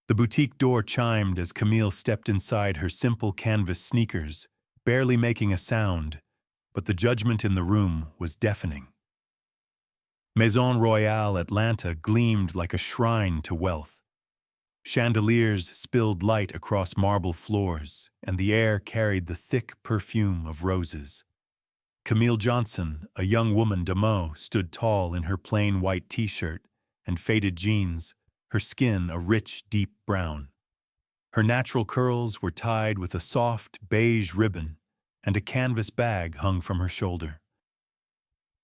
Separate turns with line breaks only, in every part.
The boutique door chimed as Camille stepped inside her simple canvas sneakers, barely making a sound, but the judgment in the room was deafening. Maison Royale Atlanta gleamed like a shrine to wealth. Chandeliers spilled light across marble floors, and the air carried the thick perfume of roses. Camille Johnson, a young woman de Meaux, stood tall in her plain white t-shirt and faded jeans, her skin a rich, deep brown. Her natural curls were tied with a soft, beige ribbon, and a canvas bag hung from her shoulder.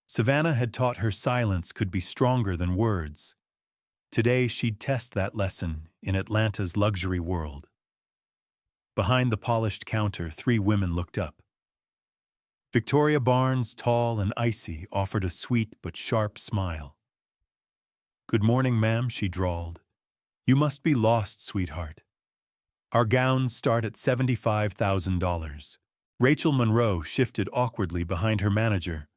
Savannah had taught her silence could be stronger than words. Today she'd test that lesson in Atlanta's luxury world. Behind the polished counter, 3 women looked up. Victoria Barnes, tall and icy, offered a sweet but sharp smile. "Good morning, ma'am," she drawled. "You must be lost, sweetheart. Our gowns start at $75,000. Rachel Monroe shifted awkwardly behind her manager,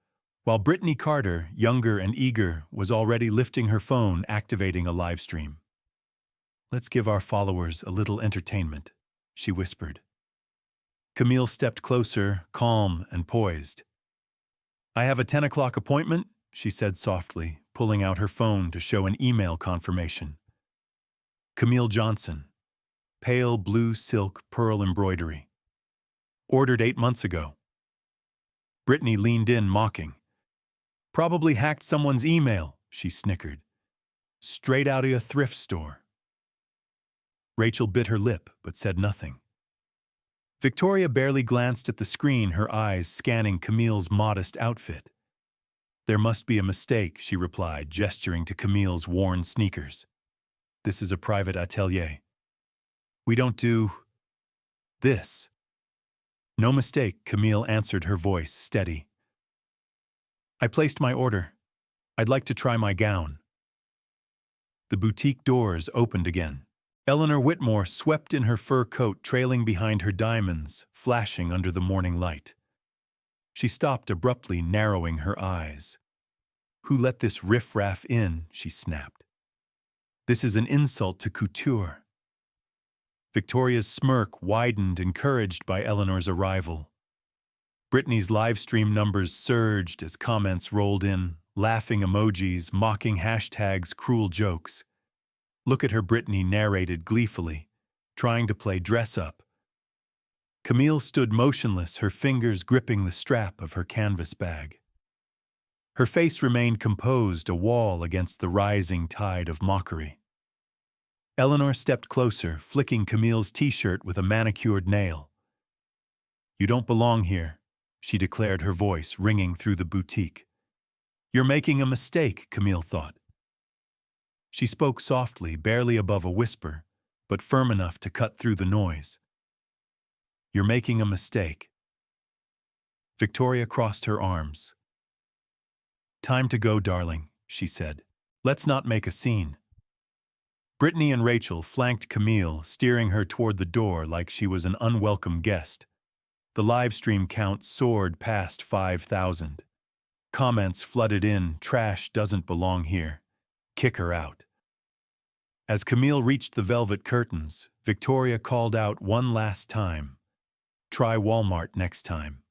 while Brittany Carter, younger and eager, was already lifting her phone, activating a live stream. "Let's give our followers a little entertainment," she whispered. Camille stepped closer, calm and poised. "I have a 10 o'clock appointment," she said softly, pulling out her phone to show an email confirmation. Camille Johnson, pale blue silk pearl embroidery. Ordered 8 months ago. Brittany leaned in, mocking. "Probably hacked someone's email," she snickered. "Straight out of a thrift store." Rachel bit her lip, but said nothing. Victoria barely glanced at the screen, her eyes scanning Camille's modest outfit. "There must be a mistake," she replied, gesturing to Camille's worn sneakers. "This is a private atelier. We don't do this." "No mistake," Camille answered, her voice steady. "I placed my order. I'd like to try my gown." The boutique doors opened again. Eleanor Whitmore swept in her fur coat, trailing behind her diamonds, flashing under the morning light. She stopped abruptly, narrowing her eyes. "Who let this riffraff in?" she snapped. "This is an insult to couture." Victoria's smirk widened, encouraged by Eleanor's arrival. Brittany's livestream numbers surged as comments rolled in, laughing emojis, mocking hashtags, cruel jokes. "Look at her," Brittany narrated gleefully, trying to play dress-up. Camille stood motionless, her fingers gripping the strap of her canvas bag. Her face remained composed, a wall against the rising tide of mockery. Eleanor stepped closer, flicking Camille's t-shirt with a manicured nail. "You don't belong here," she declared, her voice ringing through the boutique. "You're making a mistake," Camille thought. She spoke softly, barely above a whisper, but firm enough to cut through the noise. "You're making a mistake." Victoria crossed her arms. "Time to go, darling," she said. "Let's not make a scene." Brittany and Rachel flanked Camille, steering her toward the door like she was an unwelcome guest. The livestream count soared past 5,000. Comments flooded in, "Trash doesn't belong here. Kick her out." As Camille reached the velvet curtains, Victoria called out one last time, "Try Walmart next time."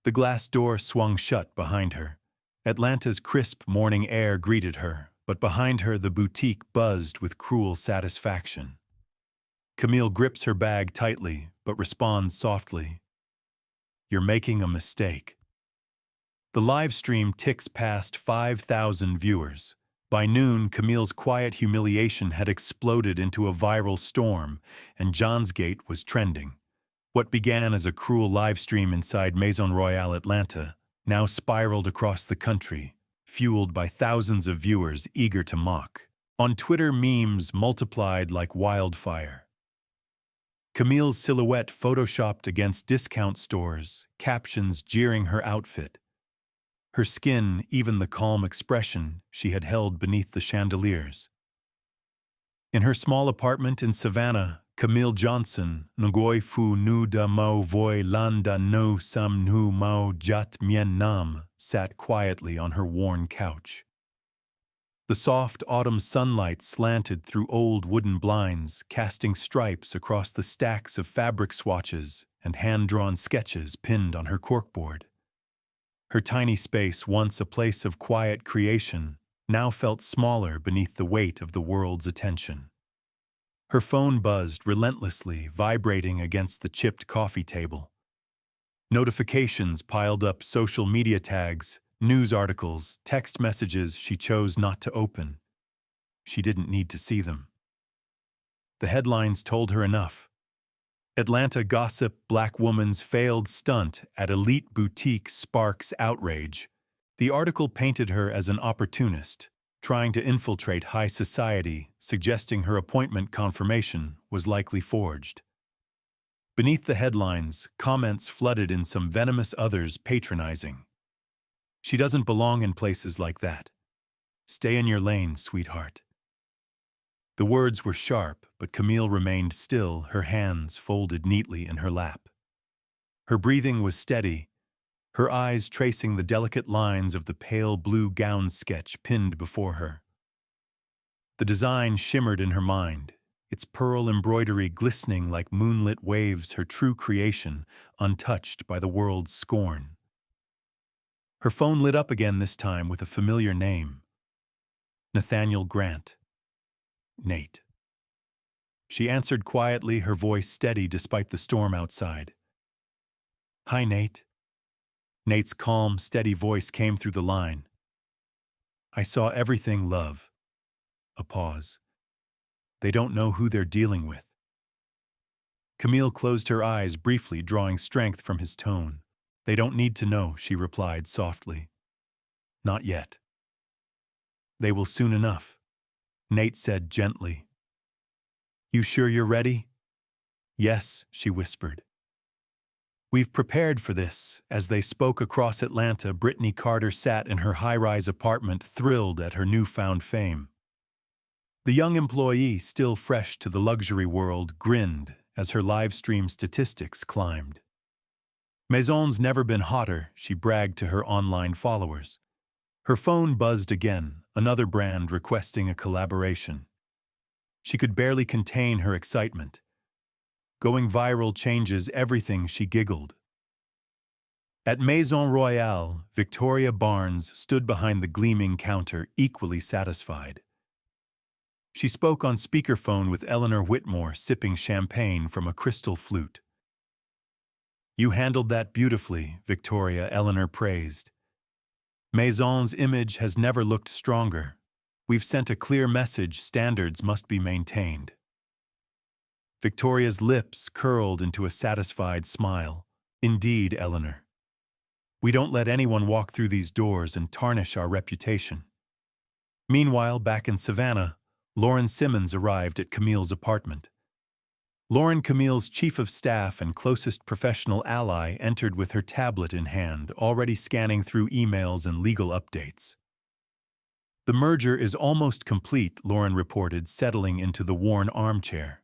The glass door swung shut behind her. Atlanta's crisp morning air greeted her, but behind her the boutique buzzed with cruel satisfaction. Camille grips her bag tightly, but responds softly, "You're making a mistake." The live stream ticks past 5,000 viewers. By noon, Camille's quiet humiliation had exploded into a viral storm, and Johnsgate was trending. What began as a cruel live stream inside Maison Royale Atlanta now spiraled across the country, fueled by thousands of viewers eager to mock. On Twitter, memes multiplied like wildfire. Camille's silhouette photoshopped against discount stores, captions jeering her outfit. Her skin, even the calm expression she had held beneath the chandeliers. In her small apartment in Savannah, Camille Johnson, Ngoi fu nu da mo voi landa no sam nu mao jat mien nam, sat quietly on her worn couch. The soft autumn sunlight slanted through old wooden blinds, casting stripes across the stacks of fabric swatches and hand-drawn sketches pinned on her corkboard. Her tiny space, once a place of quiet creation, now felt smaller beneath the weight of the world's attention. Her phone buzzed relentlessly, vibrating against the chipped coffee table. Notifications piled up, social media tags, news articles, text messages she chose not to open. She didn't need to see them. The headlines told her enough. Atlanta gossip: Black woman's failed stunt at elite boutique sparks outrage. The article painted her as an opportunist, trying to infiltrate high society, suggesting her appointment confirmation was likely forged. Beneath the headlines, comments flooded in, some venomous, others patronizing. She doesn't belong in places like that. Stay in your lane, sweetheart. The words were sharp, but Camille remained still, her hands folded neatly in her lap. Her breathing was steady, her eyes tracing the delicate lines of the pale blue gown sketch pinned before her. The design shimmered in her mind, its pearl embroidery glistening like moonlit waves, her true creation, untouched by the world's scorn. Her phone lit up again, this time with a familiar name. Nathaniel Grant. Nate. She answered quietly, her voice steady despite the storm outside. "Hi, Nate." Nate's calm, steady voice came through the line. "I saw everything, love." A pause. "They don't know who they're dealing with." Camille closed her eyes briefly, drawing strength from his tone. "They don't need to know," she replied softly. "Not yet." "They will soon enough," Nate said gently. "You sure you're ready?" "Yes," she whispered. "We've prepared for this." As they spoke across Atlanta, Brittany Carter sat in her high-rise apartment, thrilled at her newfound fame. The young employee, still fresh to the luxury world, grinned as her live-stream statistics climbed. "Maison's never been hotter," she bragged to her online followers. Her phone buzzed again, another brand requesting a collaboration. She could barely contain her excitement. Going viral changes everything, she giggled. At Maison Royale, Victoria Barnes stood behind the gleaming counter, equally satisfied. She spoke on speakerphone with Eleanor Whitmore, sipping champagne from a crystal flute. "You handled that beautifully, Victoria," Eleanor praised. "Maison's image has never looked stronger. We've sent a clear message: standards must be maintained." Victoria's lips curled into a satisfied smile. "Indeed, Eleanor. We don't let anyone walk through these doors and tarnish our reputation." Meanwhile, back in Savannah, Lauren Simmons arrived at Camille's apartment. Lauren, Camille's chief of staff and closest professional ally, entered with her tablet in hand, already scanning through emails and legal updates. "The merger is almost complete," Lauren reported, settling into the worn armchair.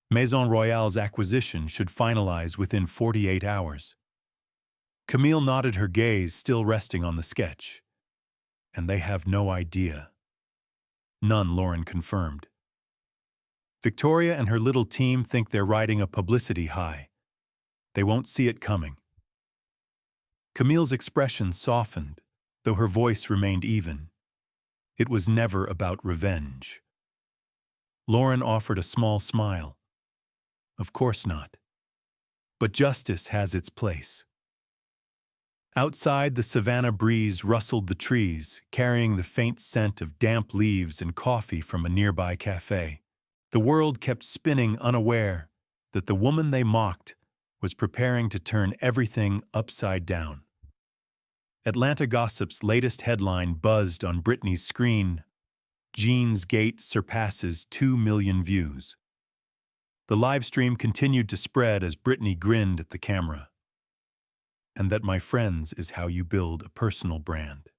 "Maison Royale's acquisition should finalize within 48 hours. Camille nodded, her gaze still resting on the sketch. "And they have no idea." "None," Lauren confirmed. "Victoria and her little team think they're riding a publicity high. They won't see it coming." Camille's expression softened, though her voice remained even. It was never about revenge. Lauren offered a small smile. "Of course not. But justice has its place." Outside, the Savannah breeze rustled the trees, carrying the faint scent of damp leaves and coffee from a nearby cafe. The world kept spinning, unaware that the woman they mocked was preparing to turn everything upside down. Atlanta Gossip's latest headline buzzed on Brittany's screen: "Jean's Gate surpasses 2 million views." The live stream continued to spread as Brittany grinned at the camera. "And that, my friends, is how you build a personal brand."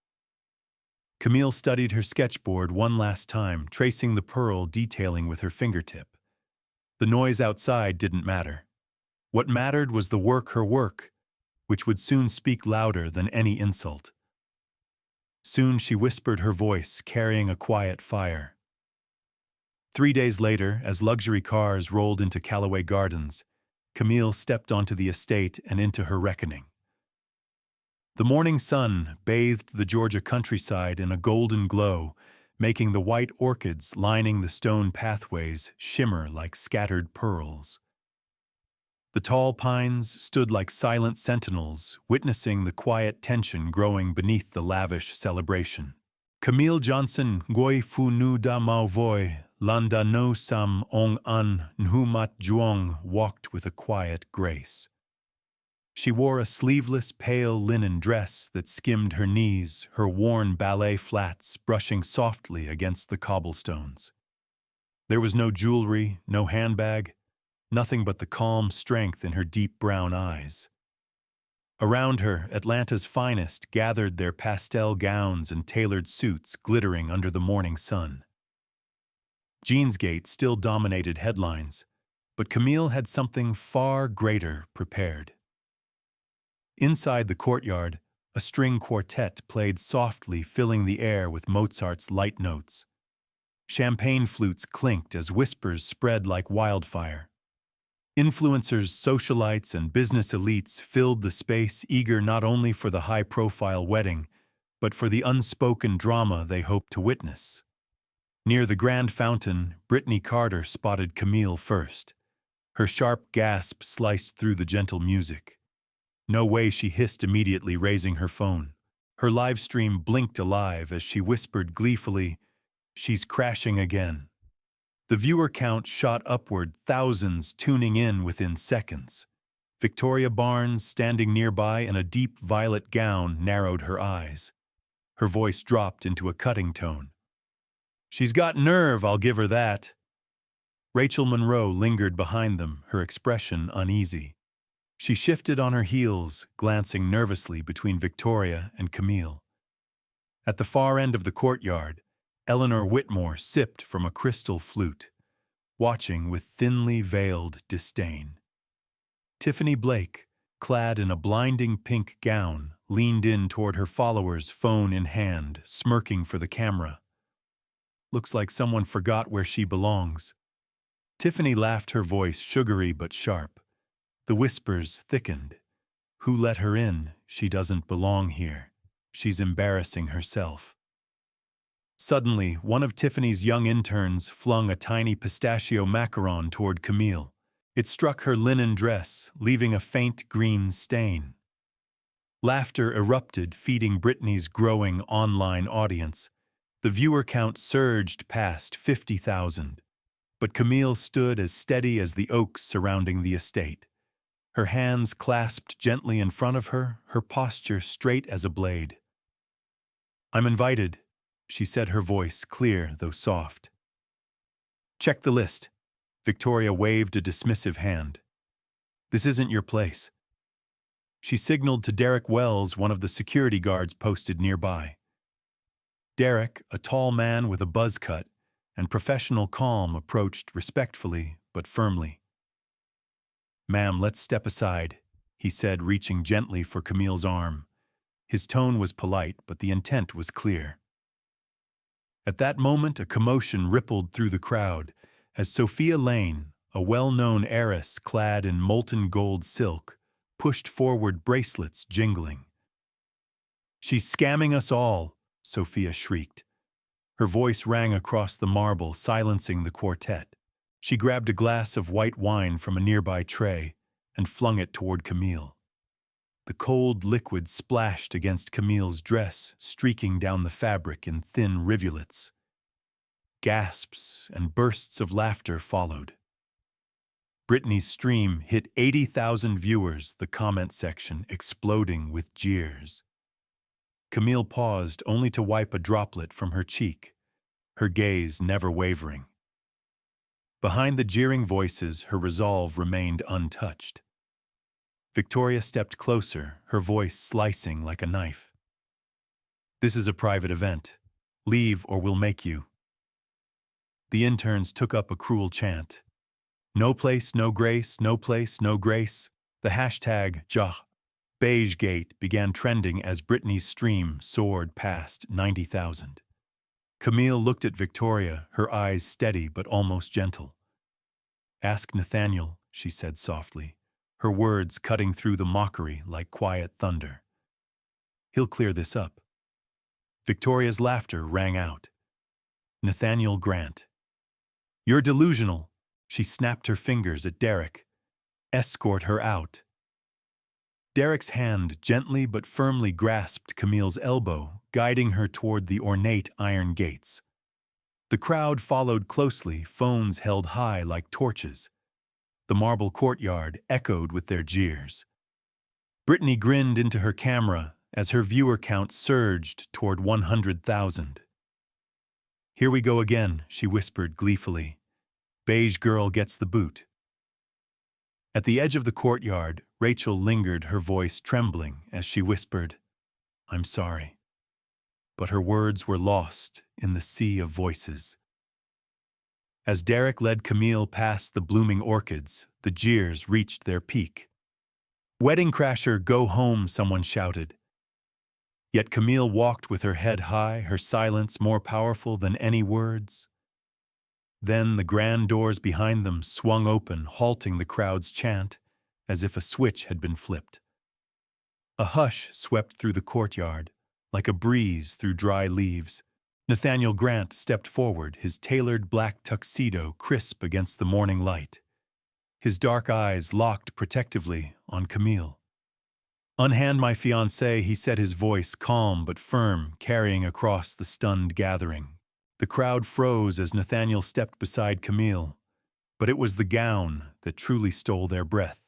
Camille studied her sketchboard one last time, tracing the pearl detailing with her fingertip. The noise outside didn't matter. What mattered was the work, her work, which would soon speak louder than any insult. Soon she whispered her voice, carrying a quiet fire. 3 days later, as luxury cars rolled into Callaway Gardens, Camille stepped onto the estate and into her reckoning. The morning sun bathed the Georgia countryside in a golden glow, making the white orchids lining the stone pathways shimmer like scattered pearls. The tall pines stood like silent sentinels, witnessing the quiet tension growing beneath the lavish celebration. Camille Johnson Ngoi Fu Nu Da Mau Voi Landa No Sam Ong An Nhumat Juong walked with a quiet grace. She wore a sleeveless, pale linen dress that skimmed her knees, her worn ballet flats brushing softly against the cobblestones. There was no jewelry, no handbag, nothing but the calm strength in her deep brown eyes. Around her, Atlanta's finest gathered their pastel gowns and tailored suits glittering under the morning sun. Jeansgate still dominated headlines, but Camille had something far greater prepared. Inside the courtyard, a string quartet played softly, filling the air with Mozart's light notes. Champagne flutes clinked as whispers spread like wildfire. Influencers, socialites, and business elites filled the space, eager not only for the high-profile wedding, but for the unspoken drama they hoped to witness. Near the grand fountain, Brittany Carter spotted Camille first. Her sharp gasp sliced through the gentle music. "No way," she hissed immediately, raising her phone. Her live stream blinked alive as she whispered gleefully, "She's crashing again." The viewer count shot upward, thousands tuning in within seconds. Victoria Barnes, standing nearby in a deep violet gown, narrowed her eyes. Her voice dropped into a cutting tone. "She's got nerve, I'll give her that." Rachel Monroe lingered behind them, her expression uneasy. She shifted on her heels, glancing nervously between Victoria and Camille. At the far end of the courtyard, Eleanor Whitmore sipped from a crystal flute, watching with thinly veiled disdain. Tiffany Blake, clad in a blinding pink gown, leaned in toward her followers, phone in hand, smirking for the camera. "Looks like someone forgot where she belongs." Tiffany laughed, her voice sugary but sharp. The whispers thickened. "Who let her in? She doesn't belong here. She's embarrassing herself." Suddenly, one of Tiffany's young interns flung a tiny pistachio macaron toward Camille. It struck her linen dress, leaving a faint green stain. Laughter erupted, feeding Brittany's growing online audience. The viewer count surged past 50,000. But Camille stood as steady as the oaks surrounding the estate. Her hands clasped gently in front of her, her posture straight as a blade. "I'm invited," she said, her voice clear though soft. "Check the list." Victoria waved a dismissive hand. "This isn't your place." She signaled to Derek Wells, one of the security guards posted nearby. Derek, a tall man with a buzz cut and professional calm, approached respectfully but firmly. "Ma'am, let's step aside," he said, reaching gently for Camille's arm. His tone was polite, but the intent was clear. At that moment, a commotion rippled through the crowd as Sophia Lane, a well-known heiress clad in molten gold silk, pushed forward, bracelets jingling. "She's scamming us all," Sophia shrieked. Her voice rang across the marble, silencing the quartet. She grabbed a glass of white wine from a nearby tray and flung it toward Camille. The cold liquid splashed against Camille's dress, streaking down the fabric in thin rivulets. Gasps and bursts of laughter followed. Brittany's stream hit 80,000 viewers, the comment section exploding with jeers. Camille paused only to wipe a droplet from her cheek, her gaze never wavering. Behind the jeering voices, her resolve remained untouched. Victoria stepped closer, her voice slicing like a knife. "This is a private event. Leave or we'll make you." The interns took up a cruel chant. "No place, no grace, no place, no grace." The hashtag, Beige Gate began trending as Britney's stream soared past 90,000. Camille looked at Victoria, her eyes steady but almost gentle. "Ask Nathaniel," she said softly, her words cutting through the mockery like quiet thunder. "He'll clear this up." Victoria's laughter rang out. "Nathaniel Grant." "You're delusional." She snapped her fingers at Derek. "Escort her out." Derek's hand gently but firmly grasped Camille's elbow, guiding her toward the ornate iron gates. The crowd followed closely, phones held high like torches. The marble courtyard echoed with their jeers. Brittany grinned into her camera as her viewer count surged toward 100,000. "Here we go again," she whispered gleefully. "Beige girl gets the boot." At the edge of the courtyard, Rachel lingered, her voice trembling as she whispered, "I'm sorry." But her words were lost in the sea of voices. As Derek led Camille past the blooming orchids, the jeers reached their peak. "Wedding crasher, go home," someone shouted. Yet Camille walked with her head high, her silence more powerful than any words. Then the grand doors behind them swung open, halting the crowd's chant, as if a switch had been flipped. A hush swept through the courtyard, like a breeze through dry leaves. Nathaniel Grant stepped forward, his tailored black tuxedo crisp against the morning light. His dark eyes locked protectively on Camille. "Unhand my fiancée," he said, his voice calm but firm, carrying across the stunned gathering. The crowd froze as Nathaniel stepped beside Camille, but it was the gown that truly stole their breath.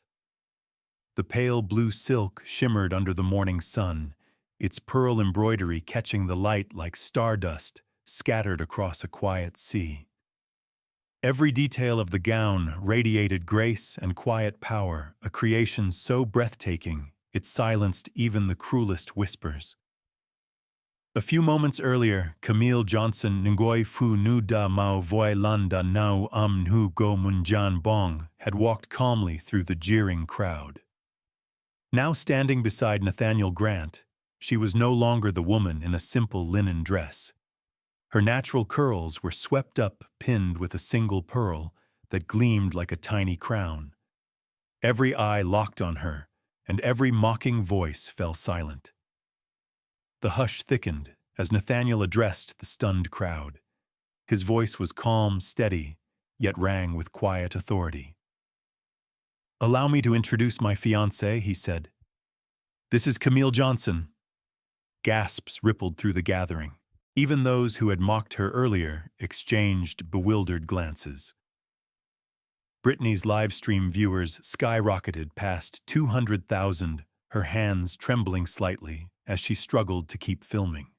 The pale blue silk shimmered under the morning sun, its pearl embroidery catching the light like stardust scattered across a quiet sea. Every detail of the gown radiated grace and quiet power, a creation so breathtaking it silenced even the cruelest whispers. A few moments earlier, Camille Johnson Ngoi Fu Nu Da Mao Voi Landa Nau Nu Go Munjan Bong had walked calmly through the jeering crowd. Now standing beside Nathaniel Grant, she was no longer the woman in a simple linen dress. Her natural curls were swept up, pinned with a single pearl that gleamed like a tiny crown. Every eye locked on her, and every mocking voice fell silent. The hush thickened as Nathaniel addressed the stunned crowd. His voice was calm, steady, yet rang with quiet authority. "Allow me to introduce my fiancée," he said. "This is Camille Johnson." Gasps rippled through the gathering. Even those who had mocked her earlier exchanged bewildered glances. Britney's livestream viewers skyrocketed past 200,000, her hands trembling slightly as she struggled to keep filming.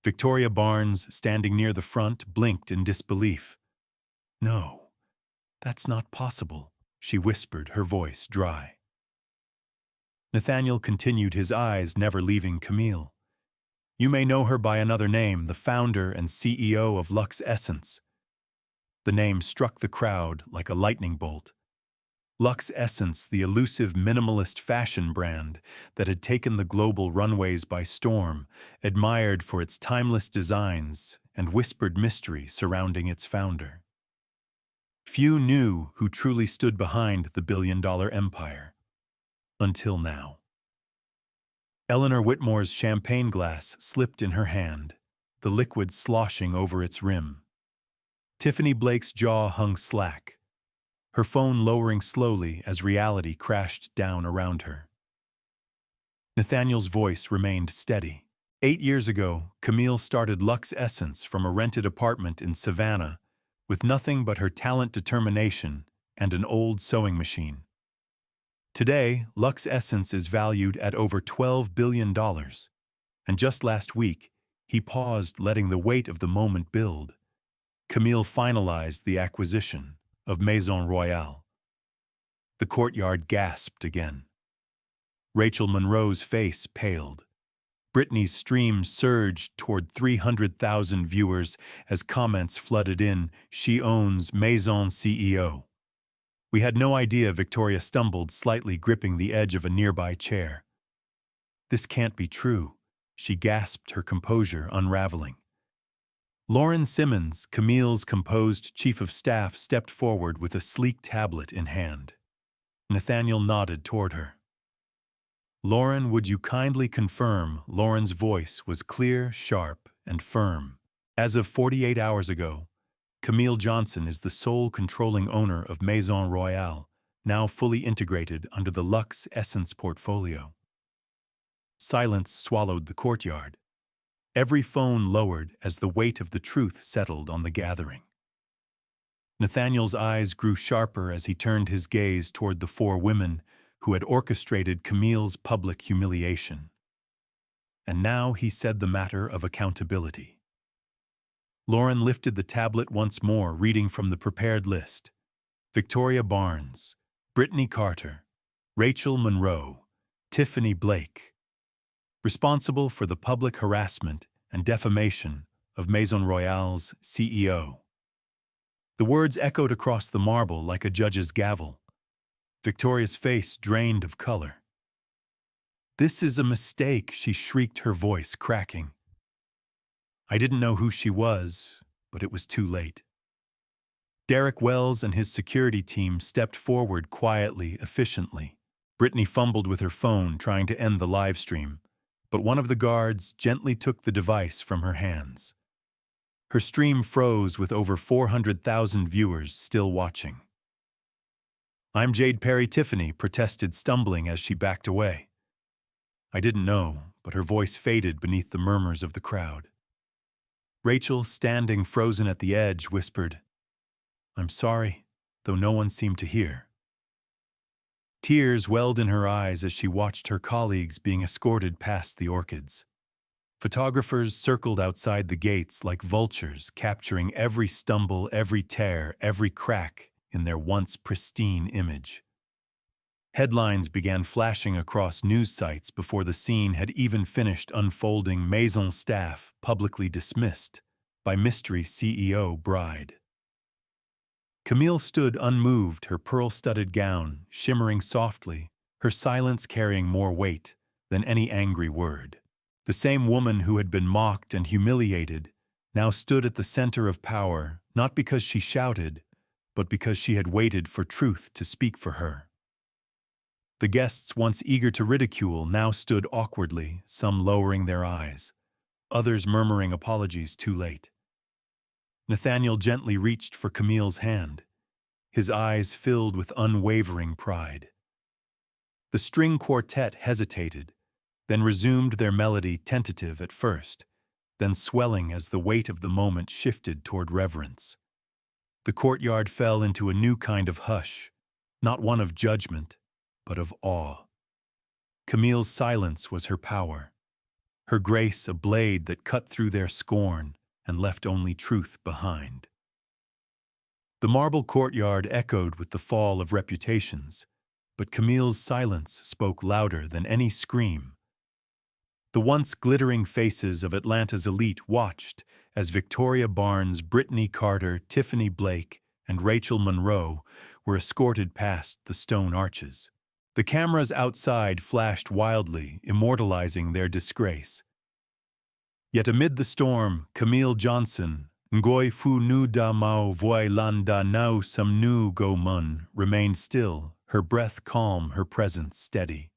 Victoria Barnes, standing near the front, blinked in disbelief. "No, that's not possible," she whispered, her voice dry. Nathaniel continued, his eyes never leaving Camille. "You may know her by another name, the founder and CEO of Lux Essence." The name struck the crowd like a lightning bolt. Lux Essence, the elusive minimalist fashion brand that had taken the global runways by storm, admired for its timeless designs and whispered mystery surrounding its founder. Few knew who truly stood behind the billion-dollar empire. Until now. Eleanor Whitmore's champagne glass slipped in her hand, the liquid sloshing over its rim. Tiffany Blake's jaw hung slack, her phone lowering slowly as reality crashed down around her. Nathaniel's voice remained steady. 8 years ago, Camille started Lux Essence from a rented apartment in Savannah with nothing but her talent, determination, and an old sewing machine. Today, Lux Essence is valued at over $12 billion, and just last week, he paused, letting the weight of the moment build. Camille finalized the acquisition of Maison Royale. The courtyard gasped again. Rachel Monroe's face paled. Britney's stream surged toward 300,000 viewers as comments flooded in, "She owns Maison CEO." We had no idea. Victoria stumbled, slightly gripping the edge of a nearby chair. This can't be true, she gasped, her composure unraveling. Lauren Simmons, Camille's composed chief of staff, stepped forward with a sleek tablet in hand. Nathaniel nodded toward her. Lauren, would you kindly confirm? Lauren's voice was clear, sharp, and firm. As of 48 hours ago, Camille Johnson is the sole controlling owner of Maison Royale, now fully integrated under the Luxe Essence portfolio. Silence swallowed the courtyard. Every phone lowered as the weight of the truth settled on the gathering. Nathaniel's eyes grew sharper as he turned his gaze toward the four women who had orchestrated Camille's public humiliation. And now he said the matter of accountability. Lauren lifted the tablet once more, reading from the prepared list. Victoria Barnes, Brittany Carter, Rachel Monroe, Tiffany Blake. Responsible for the public harassment and defamation of Maison Royale's CEO. The words echoed across the marble like a judge's gavel. Victoria's face drained of color. "This is a mistake," she shrieked, her voice cracking. I didn't know who she was, but it was too late. Derek Wells and his security team stepped forward quietly, efficiently. Brittany fumbled with her phone, trying to end the live stream, but one of the guards gently took the device from her hands. Her stream froze with over 400,000 viewers still watching. "I'm Jade Perry." Tiffany protested, stumbling as she backed away. I didn't know, but her voice faded beneath the murmurs of the crowd. Rachel, standing frozen at the edge, whispered, "I'm sorry," though no one seemed to hear. Tears welled in her eyes as she watched her colleagues being escorted past the orchids. Photographers circled outside the gates like vultures, capturing every stumble, every tear, every crack in their once pristine image. Headlines began flashing across news sites before the scene had even finished unfolding. Maison staff publicly dismissed by mystery CEO bride. Camille stood unmoved, her pearl-studded gown shimmering softly, her silence carrying more weight than any angry word. The same woman who had been mocked and humiliated now stood at the center of power, not because she shouted, but because she had waited for truth to speak for her. The guests, once eager to ridicule, now stood awkwardly, some lowering their eyes, others murmuring apologies too late. Nathaniel gently reached for Camille's hand, his eyes filled with unwavering pride. The string quartet hesitated, then resumed their melody, tentative at first, then swelling as the weight of the moment shifted toward reverence. The courtyard fell into a new kind of hush, not one of judgment, but of awe. Camille's silence was her power, her grace a blade that cut through their scorn and left only truth behind. The marble courtyard echoed with the fall of reputations, but Camille's silence spoke louder than any scream. The once glittering faces of Atlanta's elite watched as Victoria Barnes, Brittany Carter, Tiffany Blake, and Rachel Monroe were escorted past the stone arches. The cameras outside flashed wildly, immortalizing their disgrace. Yet amid the storm, Camille Johnson, Ngoi fu nu da mao voi lan da nao sam nu go mun, remained still, her breath calm, her presence steady.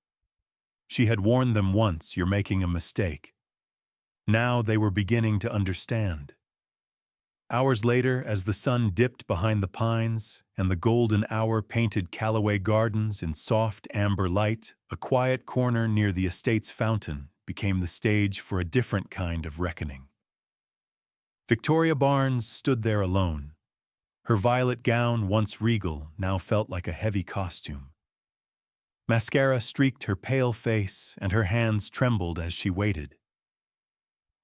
She had warned them once, "You're making a mistake." Now they were beginning to understand. Hours later, as the sun dipped behind the pines and the golden hour painted Callaway Gardens in soft amber light, a quiet corner near the estate's fountain became the stage for a different kind of reckoning. Victoria Barnes stood there alone. Her violet gown, once regal, now felt like a heavy costume. Mascara streaked her pale face, and her hands trembled as she waited.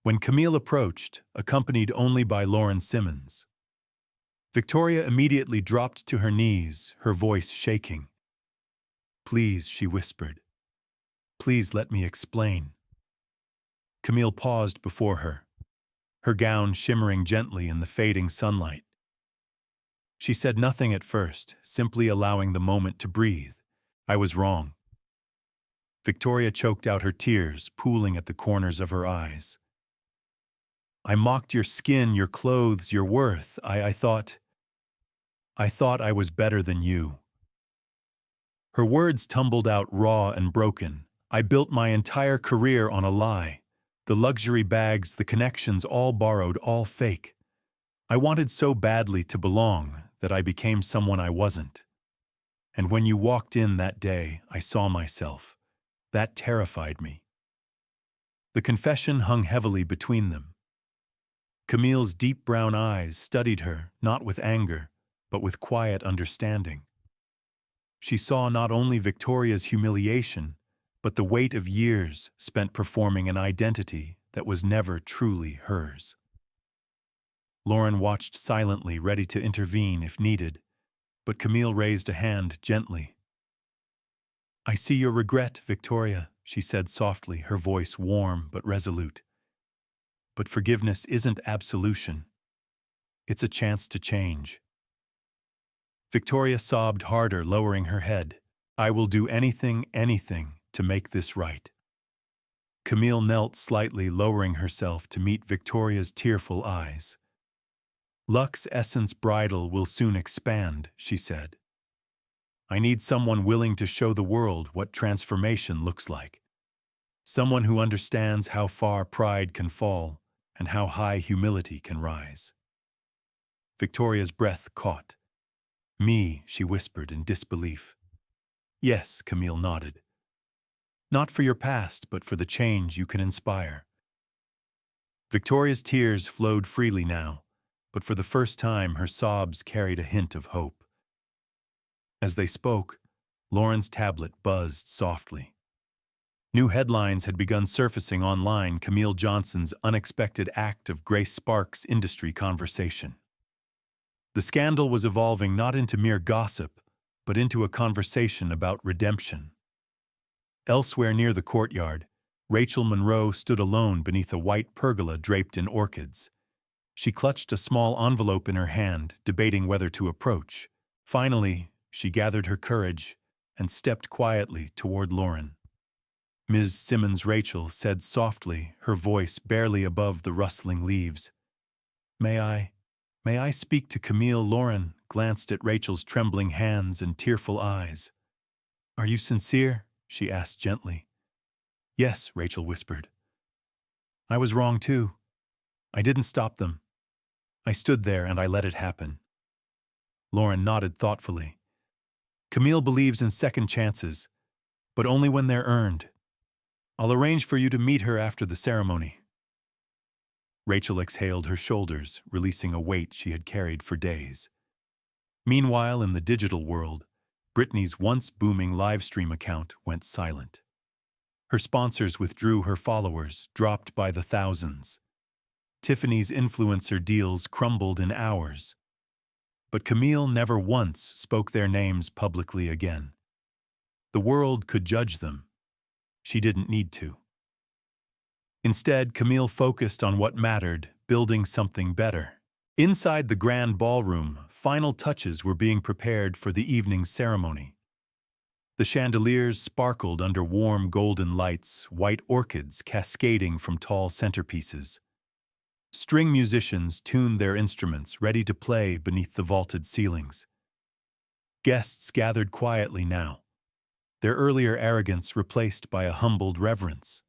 When Camille approached, accompanied only by Lauren Simmons, Victoria immediately dropped to her knees, her voice shaking. "Please," she whispered. "Please let me explain." Camille paused before her, her gown shimmering gently in the fading sunlight. She said nothing at first, simply allowing the moment to breathe. I was wrong. Victoria choked out her tears, pooling at the corners of her eyes. I mocked your skin, your clothes, your worth. I thought I was better than you. Her words tumbled out raw and broken. I built my entire career on a lie. The luxury bags, the connections, all borrowed, all fake. I wanted so badly to belong that I became someone I wasn't. And when you walked in that day, I saw myself. That terrified me. The confession hung heavily between them. Camille's deep brown eyes studied her, not with anger, but with quiet understanding. She saw not only Victoria's humiliation, but the weight of years spent performing an identity that was never truly hers. Lauren watched silently, ready to intervene if needed, but Camille raised a hand gently. I see your regret, Victoria, she said softly, her voice warm but resolute. But forgiveness isn't absolution. It's a chance to change. Victoria sobbed harder, lowering her head. I will do anything to make this right. Camille knelt slightly, lowering herself to meet Victoria's tearful eyes. Luxe Essence Bridal will soon expand, she said. I need someone willing to show the world what transformation looks like. Someone who understands how far pride can fall and how high humility can rise. Victoria's breath caught. Me, she whispered in disbelief. Yes, Camille nodded. Not for your past, but for the change you can inspire. Victoria's tears flowed freely now, but for the first time her sobs carried a hint of hope. As they spoke, Lauren's tablet buzzed softly. New headlines had begun surfacing online: Camille Johnson's unexpected act of Grace Sparks' industry conversation. The scandal was evolving not into mere gossip, but into a conversation about redemption. Elsewhere near the courtyard, Rachel Monroe stood alone beneath a white pergola draped in orchids. She clutched a small envelope in her hand, debating whether to approach. Finally, she gathered her courage and stepped quietly toward Lauren. Ms. Simmons Rachel said softly, her voice barely above the rustling leaves. May I speak to Camille? Lauren glanced at Rachel's trembling hands and tearful eyes. Are you sincere? She asked gently. Yes, Rachel whispered. I was wrong too. I didn't stop them. I stood there and I let it happen. Lauren nodded thoughtfully. Camille believes in second chances, but only when they're earned. I'll arrange for you to meet her after the ceremony. Rachel exhaled her shoulders, releasing a weight she had carried for days. Meanwhile, in the digital world, Britney's once booming livestream account went silent. Her sponsors withdrew, her followers dropped by the thousands. Tiffany's influencer deals crumbled in hours. But Camille never once spoke their names publicly again. The world could judge them. She didn't need to. Instead, Camille focused on what mattered, building something better. Inside the grand ballroom, final touches were being prepared for the evening's ceremony. The chandeliers sparkled under warm golden lights, white orchids cascading from tall centerpieces. String musicians tuned their instruments, ready to play beneath the vaulted ceilings. Guests gathered quietly now, their earlier arrogance replaced by a humbled reverence.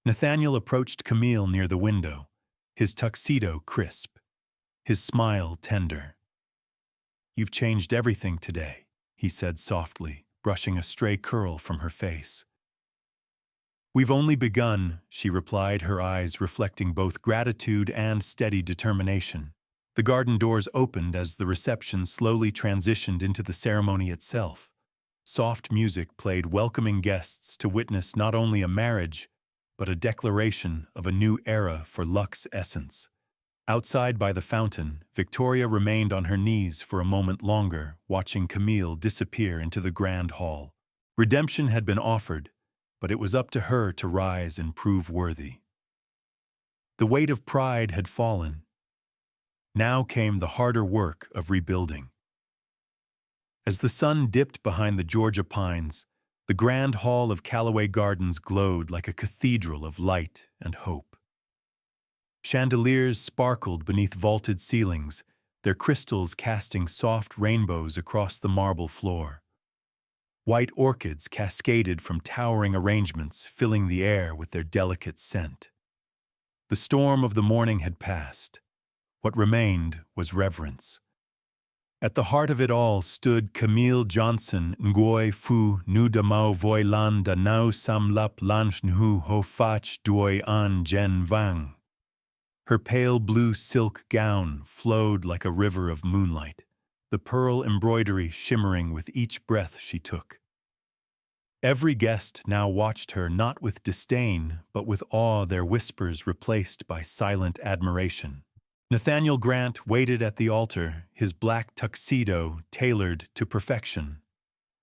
Nathaniel approached Camille near the window, his tuxedo crisp, his smile tender. You've changed everything today, he said softly, brushing a stray curl from her face. We've only begun, she replied, her eyes reflecting both gratitude and steady determination. The garden doors opened as the reception slowly transitioned into the ceremony itself. Soft music played, welcoming guests to witness not only a marriage, but a declaration of a new era for Luxe Essence. Outside by the fountain, Victoria remained on her knees for a moment longer, watching Camille disappear into the grand hall. Redemption had been offered, but it was up to her to rise and prove worthy. The weight of pride had fallen. Now came the harder work of rebuilding. As the sun dipped behind the Georgia pines, the grand hall of Callaway Gardens glowed like a cathedral of light and hope. Chandeliers sparkled beneath vaulted ceilings, their crystals casting soft rainbows across the marble floor. White orchids cascaded from towering arrangements, filling the air with their delicate scent. The storm of the morning had passed. What remained was reverence. At the heart of it all stood Camille Johnson Ngoy Fu Nu Da Mao Voi Lan Da Nau Sam Lap Lanch Nhu Ho Fach Doi An Jen Vang. Her pale blue silk gown flowed like a river of moonlight, the pearl embroidery shimmering with each breath she took. Every guest now watched her not with disdain, but with awe, their whispers replaced by silent admiration. Nathaniel Grant waited at the altar, his black tuxedo tailored to perfection,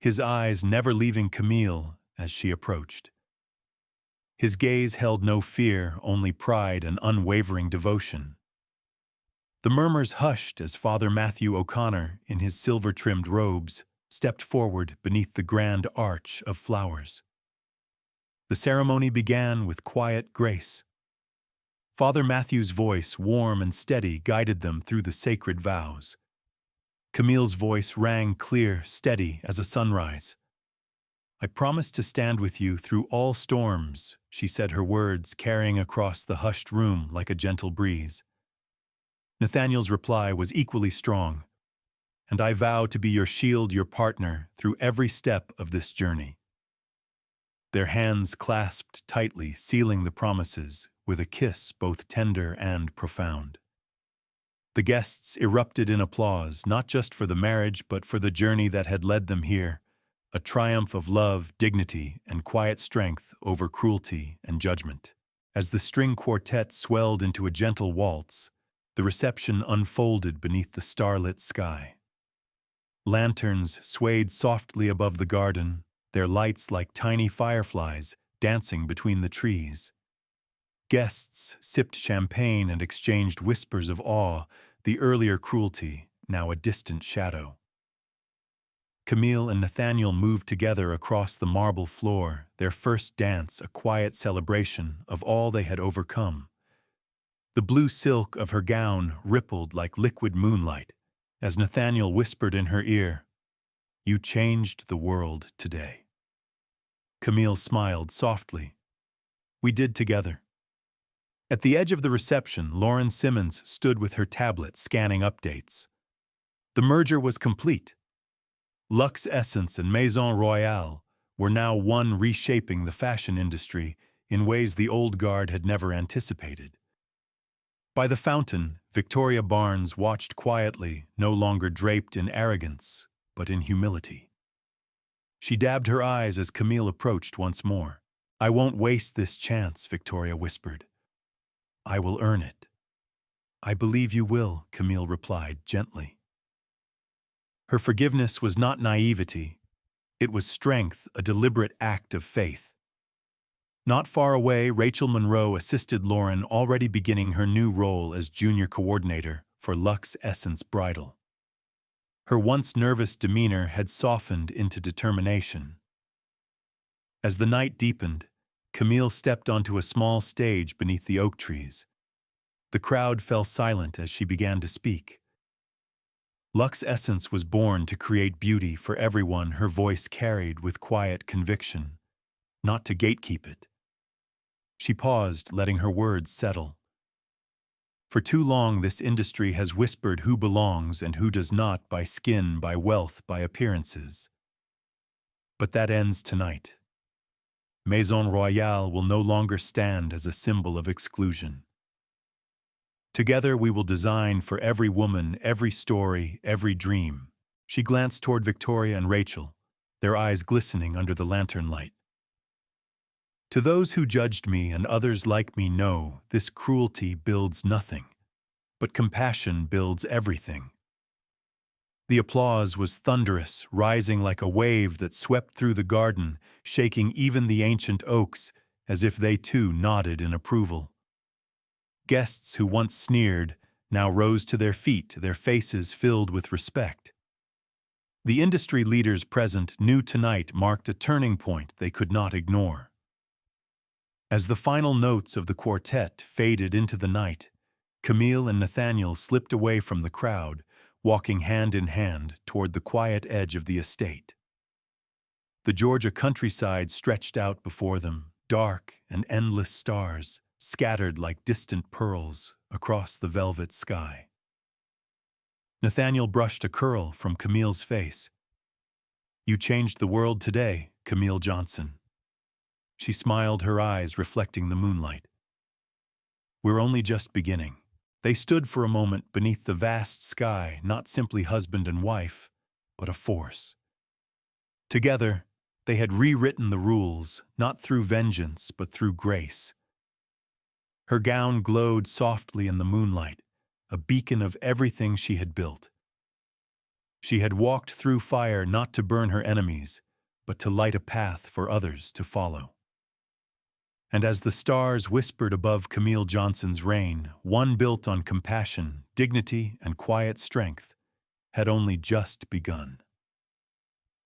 his eyes never leaving Camille as she approached. His gaze held no fear, only pride and unwavering devotion. The murmurs hushed as Father Matthew O'Connor, in his silver-trimmed robes, stepped forward beneath the grand arch of flowers. The ceremony began with quiet grace. Father Matthew's voice, warm and steady, guided them through the sacred vows. Camille's voice rang clear, steady as a sunrise. "I promise to stand with you through all storms," she said, her words carrying across the hushed room like a gentle breeze. Nathaniel's reply was equally strong. "And I vow to be your shield, your partner, through every step of this journey." Their hands clasped tightly, sealing the promises, with a kiss both tender and profound. The guests erupted in applause, not just for the marriage, but for the journey that had led them here, a triumph of love, dignity, and quiet strength over cruelty and judgment. As the string quartet swelled into a gentle waltz, the reception unfolded beneath the starlit sky. Lanterns swayed softly above the garden, their lights like tiny fireflies dancing between the trees. Guests sipped champagne and exchanged whispers of awe, the earlier cruelty, now a distant shadow. Camille and Nathaniel moved together across the marble floor, their first dance a quiet celebration of all they had overcome. The blue silk of her gown rippled like liquid moonlight, as Nathaniel whispered in her ear, "You changed the world today." Camille smiled softly. "We did together." At the edge of the reception, Lauren Simmons stood with her tablet scanning updates. The merger was complete. Luxe Essence and Maison Royale were now one, reshaping the fashion industry in ways the old guard had never anticipated. By the fountain, Victoria Barnes watched quietly, no longer draped in arrogance, but in humility. She dabbed her eyes as Camille approached once more. "I won't waste this chance," Victoria whispered. "I will earn it." "I believe you will," Camille replied gently. Her forgiveness was not naivety. It was strength, a deliberate act of faith. Not far away, Rachel Monroe assisted Lauren, already beginning her new role as junior coordinator for Luxe Essence Bridal. Her once nervous demeanor had softened into determination. As the night deepened, Camille stepped onto a small stage beneath the oak trees. The crowd fell silent as she began to speak. Luxe Essence was born to create beauty for everyone, her voice carried with quiet conviction, not to gatekeep it. She paused, letting her words settle. For too long, this industry has whispered who belongs and who does not, by skin, by wealth, by appearances. But that ends tonight. Maison Royale will no longer stand as a symbol of exclusion. Together we will design for every woman, every story, every dream. She glanced toward Victoria and Rachel, their eyes glistening under the lantern light. "To those who judged me and others like me know, this cruelty builds nothing, but compassion builds everything." The applause was thunderous, rising like a wave that swept through the garden, shaking even the ancient oaks as if they too nodded in approval. Guests who once sneered now rose to their feet, their faces filled with respect. The industry leaders present knew tonight marked a turning point they could not ignore. As the final notes of the quartet faded into the night, Camille and Nathaniel slipped away from the crowd, walking hand in hand toward the quiet edge of the estate. The Georgia countryside stretched out before them, dark and endless stars, scattered like distant pearls across the velvet sky. Nathaniel brushed a curl from Camille's face. "You changed the world today, Camille Johnson." She smiled, her eyes reflecting the moonlight. "We're only just beginning." They stood for a moment beneath the vast sky, not simply husband and wife, but a force. Together, they had rewritten the rules, not through vengeance, but through grace. Her gown glowed softly in the moonlight, a beacon of everything she had built. She had walked through fire not to burn her enemies, but to light a path for others to follow. And as the stars whispered above Camille Johnson's reign, one built on compassion, dignity, and quiet strength, had only just begun.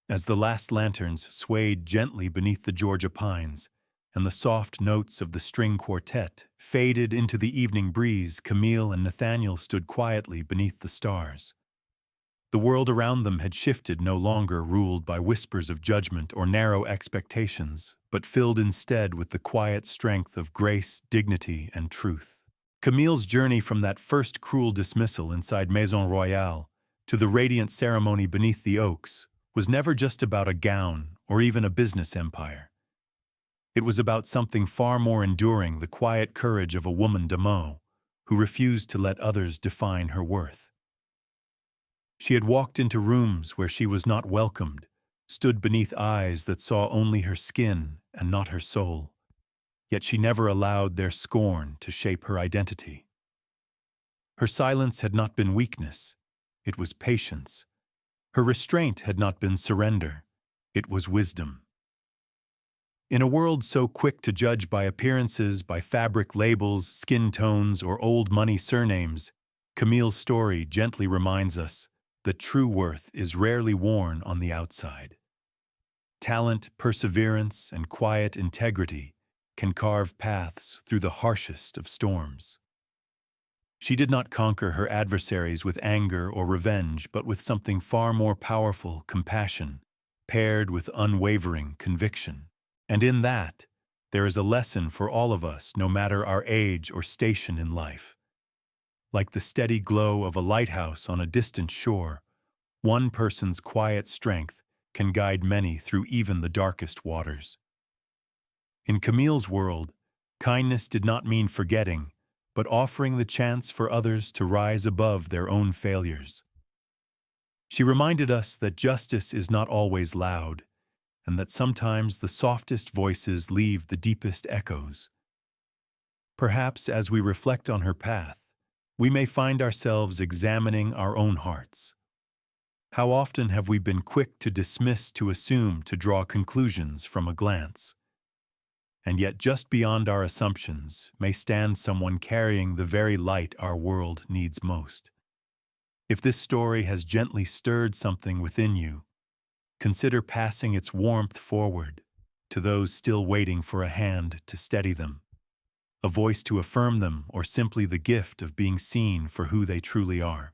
As the last lanterns swayed gently beneath the Georgia pines, and the soft notes of the string quartet faded into the evening breeze, Camille and Nathaniel stood quietly beneath the stars. The world around them had shifted, no longer ruled by whispers of judgment or narrow expectations, but filled instead with the quiet strength of grace, dignity, and truth. Camille's journey from that first cruel dismissal inside Maison Royale to the radiant ceremony beneath the oaks was never just about a gown or even a business empire. It was about something far more enduring, the quiet courage of a woman de Meaux who refused to let others define her worth. She had walked into rooms where she was not welcomed, stood beneath eyes that saw only her skin and not her soul, yet she never allowed their scorn to shape her identity. Her silence had not been weakness, it was patience. Her restraint had not been surrender, it was wisdom. In a world so quick to judge by appearances, by fabric labels, skin tones, or old money surnames, Camille's story gently reminds us that true worth is rarely worn on the outside. Talent, perseverance, and quiet integrity can carve paths through the harshest of storms. She did not conquer her adversaries with anger or revenge, but with something far more powerful, compassion, paired with unwavering conviction. And in that, there is a lesson for all of us, no matter our age or station in life. Like the steady glow of a lighthouse on a distant shore, one person's quiet strength can guide many through even the darkest waters. In Camille's world, kindness did not mean forgetting, but offering the chance for others to rise above their own failures. She reminded us that justice is not always loud, and that sometimes the softest voices leave the deepest echoes. Perhaps as we reflect on her path, we may find ourselves examining our own hearts. How often have we been quick to dismiss, to assume, to draw conclusions from a glance? And yet just beyond our assumptions may stand someone carrying the very light our world needs most. If this story has gently stirred something within you, consider passing its warmth forward to those still waiting for a hand to steady them, a voice to affirm them, or simply the gift of being seen for who they truly are.